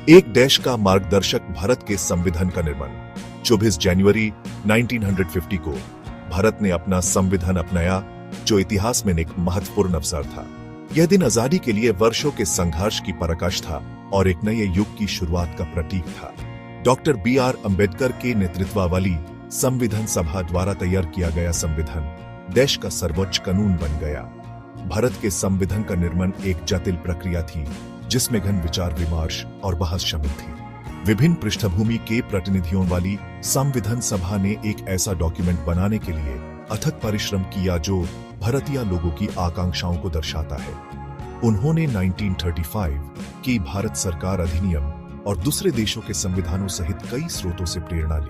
एक देश का मार्गदर्शक भारत के संविधान का निर्माण 24 जनवरी 1950 को भारत ने अपना संविधान अपनाया, जो इतिहास में एक महत्वपूर्ण अवसर था। यह दिन आजादी के लिए वर्षों के संघर्ष की पराकाष्ठा था और एक नए युग की शुरुआत का प्रतीक था। Doctor B R. अम्बेडकर के नेतृत्व वाली संविधान सभा द्वारा तैयार किया गया संविधान देश का सर्वोच्च कानून बन गया। भारत के संविधान का निर्माण एक जटिल प्रक्रिया थी, जिसमें घन विचार विमर्श और बहस शामिल थी। विभिन्न पृष्ठभूमि के प्रतिनिधियों वाली संविधान सभा ने एक ऐसा डॉक्यूमेंट बनाने के लिए अथक परिश्रम किया जो भारतीय लोगों की आकांक्षाओं को दर्शाता है। उन्होंने 1935 की भारत सरकार अधिनियम और दूसरे देशों के संविधानों सहित कई स्रोतों से प्रेरणा ली।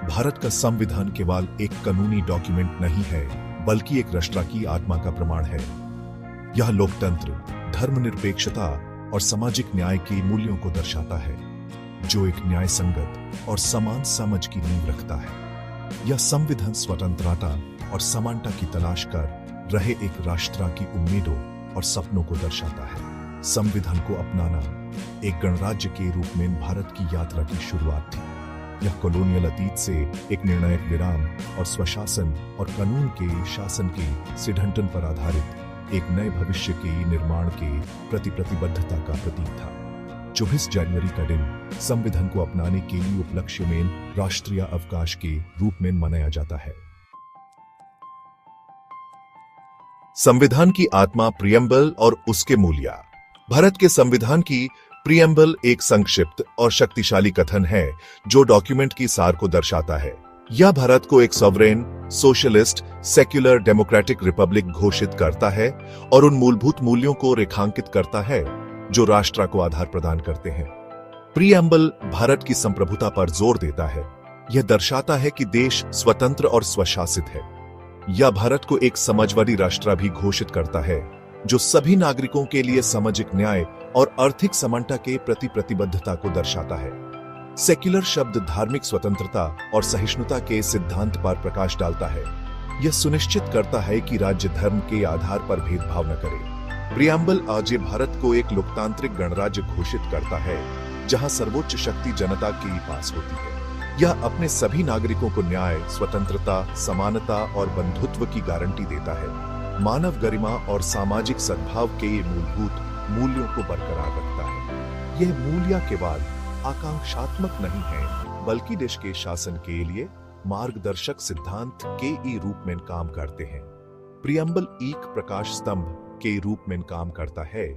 भारत का संविधान केवल एक कानूनी डॉक्यूमेंट नहीं है, बल्कि एक राष्ट्र की आत्मा का प्रमाण है। यह लोकतंत्र, धर्मनिरपेक्षता और सामाजिक न्याय के मूल्यों को दर्शाता है, जो एक न्याय संगत और समान समझ की नींव रखता है। यह संविधान स्वतंत्रता और समानता की तलाश कर रहे एक राष्ट्र की उम्मीदों और सपनों को दर्शाता है। संविधान को अपनाना एक गणराज्य के रूप में भारत की यात्रा की शुरुआत थी। यह कॉलोनियल अतीत से एक निर्णायक विराम और स्वशासन और कानून के शासन के सिद्धांतों पर आधारित एक नए भविष्य के निर्माण के प्रति प्रतिबद्धता का प्रतीक था। 24 जनवरी का दिन संविधान को अपनाने के लिए उपलक्ष्य में राष्ट्रीय अवकाश के रूप में मनाया जाता है। संविधान की आत्मा, प्रियम्बल और उसके मूल्य। भारत के संविधान की प्रियम्बल एक संक्षिप्त और शक्तिशाली कथन है जो डॉक्यूमेंट की सार को दर्शाता है। यह भारत को एक sovereign, socialist, secular, democratic Republic घोषित करता है और उन मूलभूत मूल्यों को रेखांकित करता है जो राष्ट्र को आधार प्रदान करते हैं। प्रियम्बल भारत की संप्रभुता पर जोर देता है। यह दर्शाता है कि देश स्वतंत्र और स्वशासित है। यह भारत को एक समाजवादी राष्ट्र भी घोषित करता है, जो सभी नागरिकों के लिए सामाजिक न्याय और आर्थिक समानता के प्रति प्रतिबद्धता को दर्शाता है। सेक्युलर शब्द धार्मिक स्वतंत्रता और सहिष्णुता के सिद्धांत पर प्रकाश डालता है। यह सुनिश्चित करता है कि राज्य धर्म के आधार पर भेदभाव न करे। प्रियम्बल आज भारत को एक लोकतांत्रिक गणराज्य घोषित करता है, जहां सर्वोच्च शक्ति जनता के पास होती है। यह अपने सभी नागरिकों को न्याय, स्वतंत्रता, समानता और बंधुत्व की गारंटी देता है। मानव गरिमा और सामाजिक सद्भाव के मूलभूत मूल्यों को बरकरार रखता है। यह मूल्य केवल आकांक्षात्मक नहीं है, बल्कि देश के शासन के लिए मार्गदर्शक सिद्धांत के रूप में काम करते हैं। प्रियम्बल एक प्रकाश स्तंभ के रूप में काम करता है,